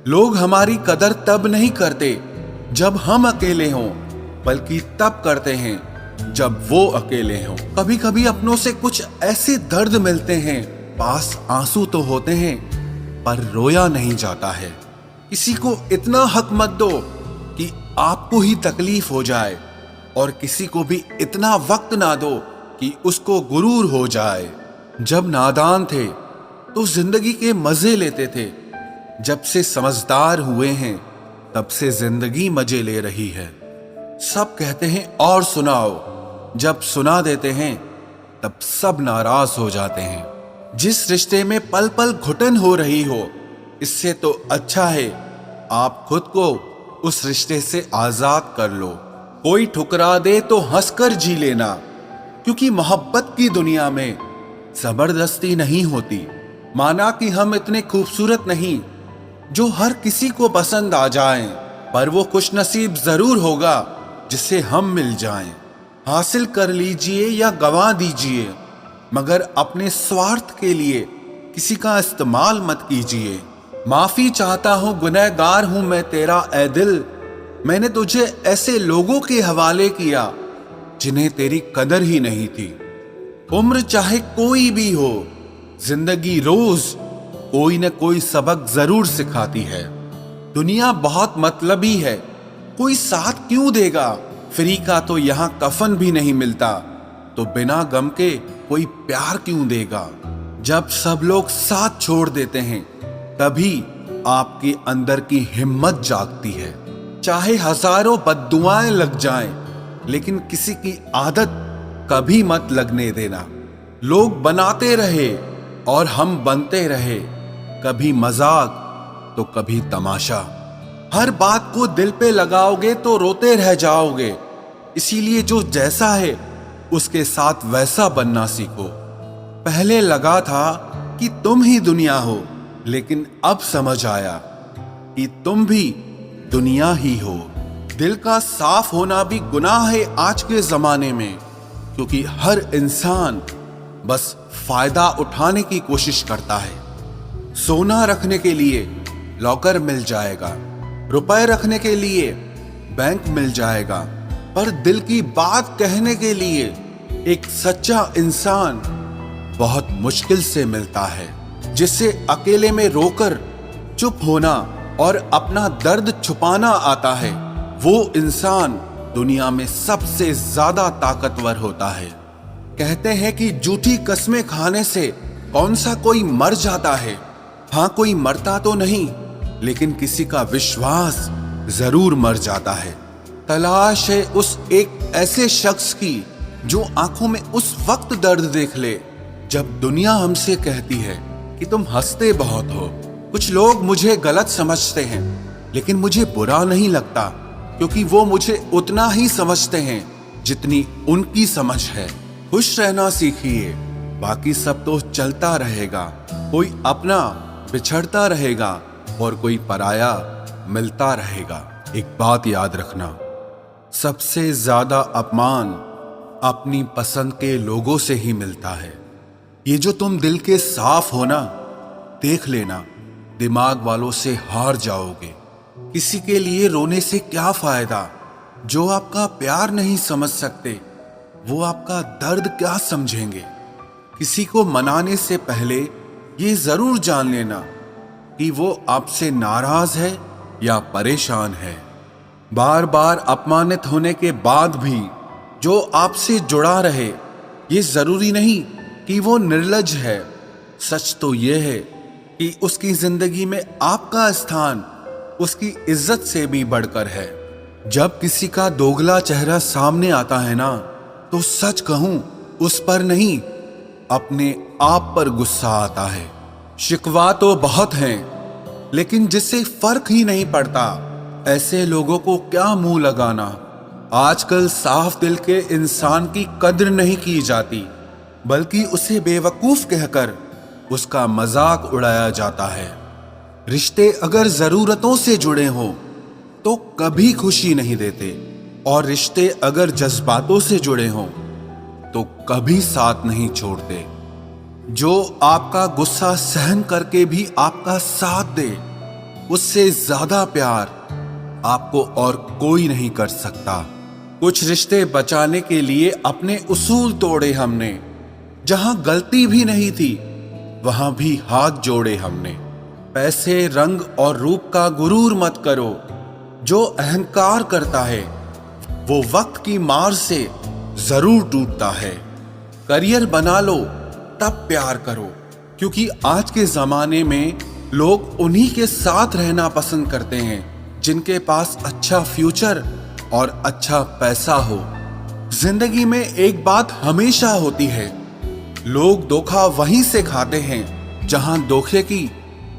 लोग हमारी कदर तब नहीं करते जब हम अकेले हों, बल्कि तब करते हैं जब वो अकेले हों। कभी कभी अपनों से कुछ ऐसे दर्द मिलते हैं, पास आंसू तो होते हैं पर रोया नहीं जाता है। किसी को इतना हक मत दो कि आपको ही तकलीफ हो जाए, और किसी को भी इतना वक्त ना दो कि उसको गुरूर हो जाए। जब नादान थे तो जिंदगी के मजे लेते थे, जब से समझदार हुए हैं तब से जिंदगी मजे ले रही है। सब कहते हैं और सुनाओ, जब सुना देते हैं तब सब नाराज हो जाते हैं। जिस रिश्ते में पल पल घुटन हो रही हो, इससे तो अच्छा है आप खुद को उस रिश्ते से आजाद कर लो। कोई ठुकरा दे तो हंसकर जी लेना, क्योंकि मोहब्बत की दुनिया में जबरदस्ती नहीं होती। माना कि हम इतने खूबसूरत नहीं जो हर किसी को पसंद आ जाएं, पर वो खुशनसीब जरूर होगा जिसे हम मिल जाएं। हासिल कर लीजिए या गंवा दीजिए, मगर अपने स्वार्थ के लिए किसी का इस्तेमाल मत कीजिए। माफी चाहता हूं, गुनहगार हूं मैं तेरा ऐ दिल, मैंने तुझे ऐसे लोगों के हवाले किया जिन्हें तेरी कदर ही नहीं थी। उम्र चाहे कोई भी हो, जिंदगी रोज कोई न कोई सबक जरूर सिखाती है। दुनिया बहुत मतलबी है, कोई साथ क्यों देगा? फ्री का तो यहाँ कफन भी नहीं मिलता, तो बिना गम के कोई प्यार क्यों देगा? जब सब लोग साथ छोड़ देते हैं तभी आपके अंदर की हिम्मत जागती है। चाहे हजारों बद्दुआएं लग जाएं, लेकिन किसी की आदत कभी मत लगने देना। लोग बनाते रहे और हम बनते रहे, कभी मजाक तो कभी तमाशा। हर बात को दिल पे लगाओगे तो रोते रह जाओगे। इसीलिए जो जैसा है उसके साथ वैसा बनना सीखो। पहले लगा था कि तुम ही दुनिया हो, लेकिन अब समझ आया कि तुम भी दुनिया ही हो। दिल का साफ होना भी गुनाह है आज के जमाने में, क्योंकि हर इंसान बस फायदा उठाने की कोशिश करता है। सोना रखने के लिए लॉकर मिल जाएगा, रुपए रखने के लिए बैंक मिल जाएगा, पर दिल की बात कहने के लिए एक सच्चा इंसान बहुत मुश्किल से मिलता है। जिससे अकेले में रोकर चुप होना और अपना दर्द छुपाना आता है, वो इंसान दुनिया में सबसे ज्यादा ताकतवर होता है। कहते हैं कि झूठी कस्में खाने से कौन सा कोई मर जाता है। हाँ, कोई मरता तो नहीं, लेकिन किसी का विश्वास जरूर मर जाता है। तलाश है उस एक ऐसे शख्स की जो आंखों में उस वक्त दर्द देख ले जब दुनिया हमसे कहती है कि तुम हंसते बहुत हो। कुछ लोग मुझे गलत समझते हैं, लेकिन मुझे बुरा नहीं लगता, क्योंकि वो मुझे उतना ही समझते हैं जितनी उनकी समझ है। खुश रहना सीखिए, बाकी सब तो चलता रहेगा। कोई अपना बिछड़ता रहेगा और कोई पराया मिलता रहेगा। एक बात याद रखना, सबसे ज्यादा अपमान अपनी पसंद के लोगों से ही मिलता है। ये जो तुम दिल के साफ हो ना, देख लेना दिमाग वालों से हार जाओगे। किसी के लिए रोने से क्या फायदा? जो आपका प्यार नहीं समझ सकते, वो आपका दर्द क्या समझेंगे? किसी को मनाने से पहले ये जरूर जान लेना कि वो आपसे नाराज है या परेशान है। बार बार अपमानित होने के बाद भी जो आपसे जुड़ा रहे, ये जरूरी नहीं कि वो निर्लज है। सच तो ये है कि उसकी जिंदगी में आपका स्थान उसकी इज्जत से भी बढ़कर है। जब किसी का दोगला चेहरा सामने आता है ना, तो सच कहूं उस पर नहीं, अपने आप पर गुस्सा आता है। शिकवा तो बहुत हैं, लेकिन जिससे फर्क ही नहीं पड़ता, ऐसे लोगों को क्या मुंह लगाना। आजकल साफ दिल के इंसान की कद्र नहीं की जाती, बल्कि उसे बेवकूफ कहकर उसका मजाक उड़ाया जाता है। रिश्ते अगर जरूरतों से जुड़े हों तो कभी खुशी नहीं देते, और रिश्ते अगर जज्बातों से जुड़े हों तो कभी साथ नहीं छोड़ते। जो आपका गुस्सा सहन करके भी आपका साथ दे, उससे ज्यादा प्यार आपको और कोई नहीं कर सकता। कुछ रिश्ते बचाने के लिए अपने उसूल तोड़े हमने, जहां गलती भी नहीं थी वहां भी हाथ जोड़े हमने। पैसे, रंग और रूप का गुरूर मत करो। जो अहंकार करता है वो वक्त की मार से जरूर टूटता है। करियर बना लो तब प्यार करो, क्योंकि आज के जमाने में लोग उन्हीं के साथ रहना पसंद करते हैं जिनके पास अच्छा फ्यूचर और अच्छा पैसा हो। जिंदगी में एक बात हमेशा होती है, लोग धोखा वहीं से खाते हैं जहां धोखे की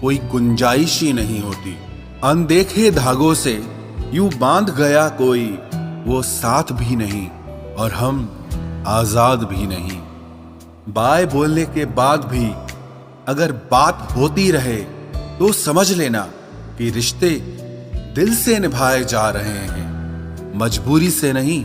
कोई गुंजाइश ही नहीं होती। अनदेखे धागों से यूं बांध गया कोई, वो साथ भी नहीं और हम आजाद भी नहीं। बाय बोलने के बाद भी अगर बात होती रहे तो समझ लेना कि रिश्ते दिल से निभाए जा रहे हैं, मजबूरी से नहीं।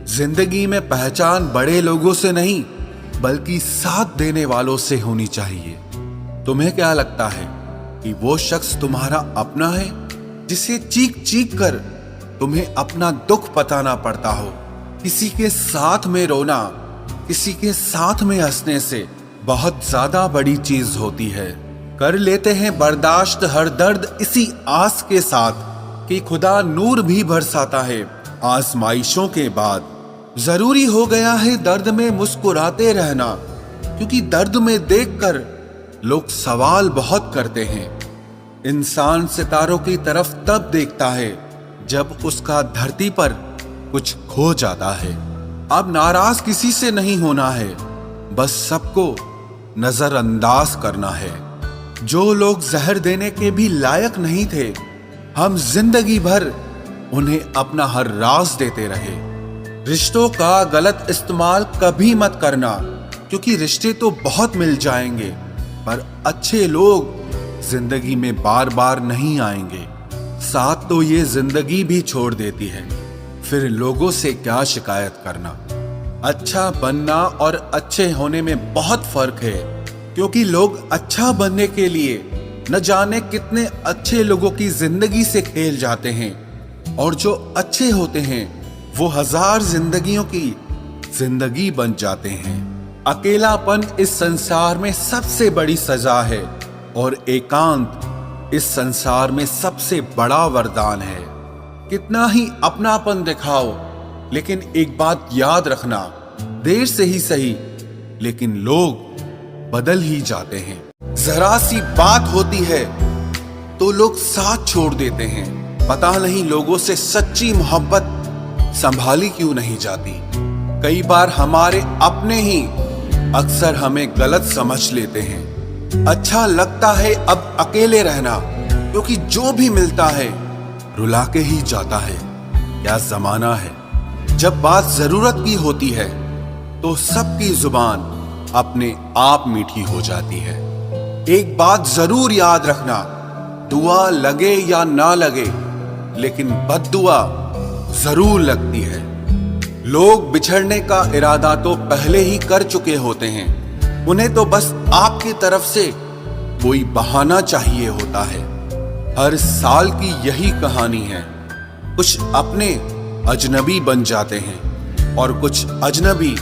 जिंदगी में पहचान बड़े लोगों से नहीं बल्कि साथ देने वालों से होनी चाहिए। तुम्हें क्या लगता है कि वो शख्स तुम्हारा अपना है जिसे चीख चीख कर तुम्हें अपना दुख बताना पड़ता हो? किसी के साथ में रोना, किसी के साथ में हंसने से बहुत ज्यादा बड़ी चीज होती है। कर लेते हैं बर्दाश्त हर दर्द इसी आस के साथ कि खुदा नूर भी बरसाता है आजमाइशों के बाद। जरूरी हो गया है दर्द में मुस्कुराते रहना, क्योंकि दर्द में देखकर लोग सवाल बहुत करते हैं। इंसान सितारों की तरफ तब देखता है जब उसका धरती पर कुछ खो जाता है। अब नाराज किसी से नहीं होना है, बस सबको नजरअंदाज करना है। जो लोग जहर देने के भी लायक नहीं थे, हम जिंदगी भर उन्हें अपना हर राज देते रहे। रिश्तों का गलत इस्तेमाल कभी मत करना, क्योंकि रिश्ते तो बहुत मिल जाएंगे पर अच्छे लोग जिंदगी में बार बार नहीं आएंगे। साथ तो ये जिंदगी भी छोड़ देती है, फिर लोगों से क्या शिकायत करना। अच्छा बनना और अच्छे होने में बहुत फर्क है, क्योंकि लोग अच्छा बनने के लिए न जाने कितने अच्छे लोगों की जिंदगी से खेल जाते हैं, और जो अच्छे होते हैं वो हजार जिंदगियों की जिंदगी बन जाते हैं। अकेलापन इस संसार में सबसे बड़ी सजा है और एकांत इस संसार में सबसे बड़ा वरदान है। कितना ही अपनापन दिखाओ, लेकिन एक बात याद रखना, देर से ही सही लेकिन लोग बदल ही जाते हैं। जरा सी बात होती है तो लोग साथ छोड़ देते हैं। पता नहीं लोगों से सच्ची मोहब्बत संभाली क्यों नहीं जाती। कई बार हमारे अपने ही अक्सर हमें गलत समझ लेते हैं। अच्छा लगता है अब अकेले रहना, क्योंकि जो भी मिलता है रुला के ही जाता है। क्या जमाना है। जब बात जरूरत की होती है तो सबकी जुबान अपने आप मीठी हो जाती है। एक बात जरूर याद रखना, दुआ लगे या ना लगे लेकिन बद्दुआ जरूर लगती है। लोग बिछड़ने का इरादा तो पहले ही कर चुके होते हैं, उन्हें तो बस आपकी तरफ से कोई बहाना चाहिए होता है। हर साल की यही कहानी है। कुछ अपने अजनबी बन जाते हैं और कुछ अजनबी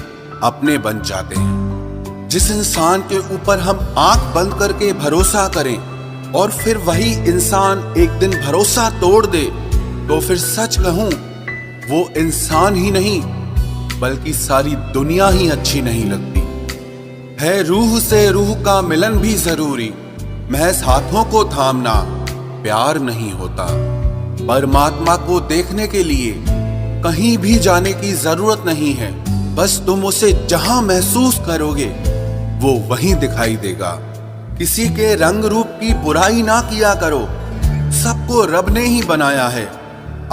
अपने बन जाते हैं। जिस इंसान के ऊपर हम आंख बंद करके भरोसा करें और फिर वही इंसान एक दिन भरोसा तोड़ दे, तो फिर सच कहूं वो इंसान ही नहीं बल्कि सारी दुनिया ही अच्छी नहीं लगती है। रूह से रूह का मिलन भी जरूरी, महज हाथों को थामना प्यार नहीं होता। परमात्मा को देखने के लिए कहीं भी जाने की जरूरत नहीं है, बस तुम उसे जहां महसूस करोगे वो वहीं दिखाई देगा। किसी के रंग रूप की बुराई ना किया करो, सबको रब ने ही बनाया है।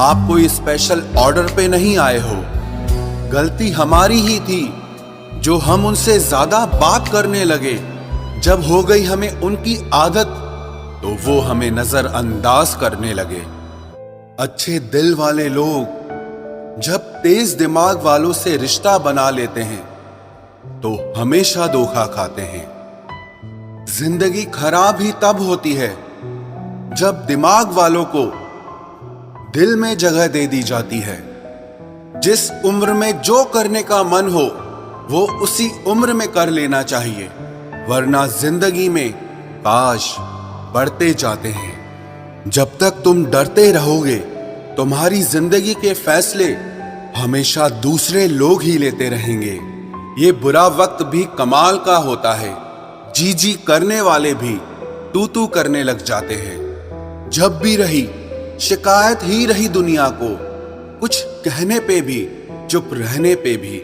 आप कोई स्पेशल ऑर्डर पे नहीं आए हो। गलती हमारी ही थी जो हम उनसे ज्यादा बात करने लगे। जब हो गई हमें उनकी आदत तो वो हमें नजरअंदाज करने लगे। अच्छे दिल वाले लोग जब तेज दिमाग वालों से रिश्ता बना लेते हैं तो हमेशा धोखा खाते हैं। जिंदगी खराब ही तब होती है जब दिमाग वालों को दिल में जगह दे दी जाती है। जिस उम्र में जो करने का मन हो वो उसी उम्र में कर लेना चाहिए, वरना जिंदगी में काश बढ़ते जाते हैं। जब तक तुम डरते रहोगे तुम्हारी जिंदगी के फैसले हमेशा दूसरे लोग ही लेते रहेंगे। ये बुरा वक्त भी कमाल का होता है, जी जी करने वाले भी तू तू करने लग जाते हैं। जब भी रही शिकायत ही रही दुनिया को, कुछ कहने पे भी चुप रहने पे भी।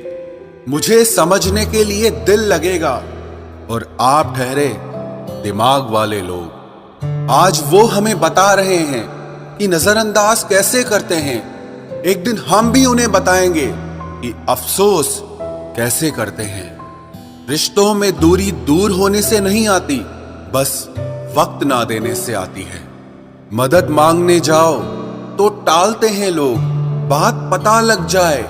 मुझे समझने के लिए दिल लगेगा और आप ठहरे दिमाग वाले लोग। आज वो हमें बता रहे हैं कि नजरअंदाज कैसे करते हैं। एक दिन हम भी उन्हें बताएंगे कि अफसोस कैसे करते हैं। रिश्तों में दूरी दूर होने से नहीं आती, बस वक्त ना देने से आती है। मदद मांगने जाओ तो टालते हैं लोग, बात पता लग जाए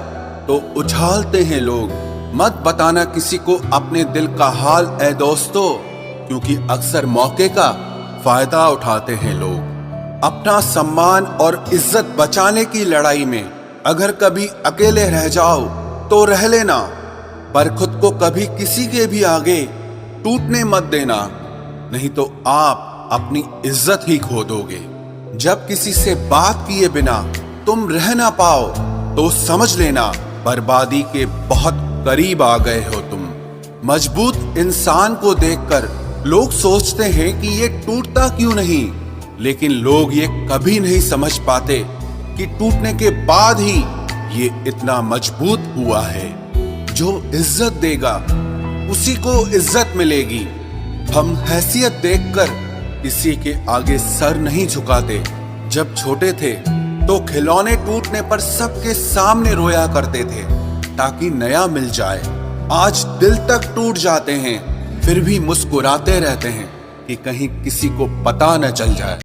तो उछालते हैं लोग। मत बताना किसी को अपने दिल का हाल ऐ दोस्तों, क्योंकि अक्सर मौके का फायदा उठाते हैं लोग। अपना सम्मान और इज्जत बचाने की लड़ाई में अगर कभी अकेले रह जाओ तो रह लेना, पर खुद को कभी किसी के भी आगे टूटने मत देना, नहीं तो आप अपनी इज्जत ही खो दोगे। जब किसी से बात किए बिना तुम रह ना पाओ तो समझ लेना बर्बादी के बहुत करीब आ गए हो तुम। मजबूत इंसान को देखकर लोग सोचते हैं कि ये टूटता क्यों नहीं, लेकिन लोग ये कभी नहीं समझ पाते कि टूटने के बाद ही ये इतना मजबूत हुआ है। जो इज्जत देगा उसी को इज्जत मिलेगी। हम हैसियत देखकर किसी के आगे सर नहीं झुकाते। जब छोटे थे तो खिलौने टूटने पर सबके सामने रोया करते थे ताकि नया मिल जाए। आज दिल तक टूट जाते हैं फिर भी मुस्कुराते रहते हैं कि कहीं किसी को पता न चल जाए।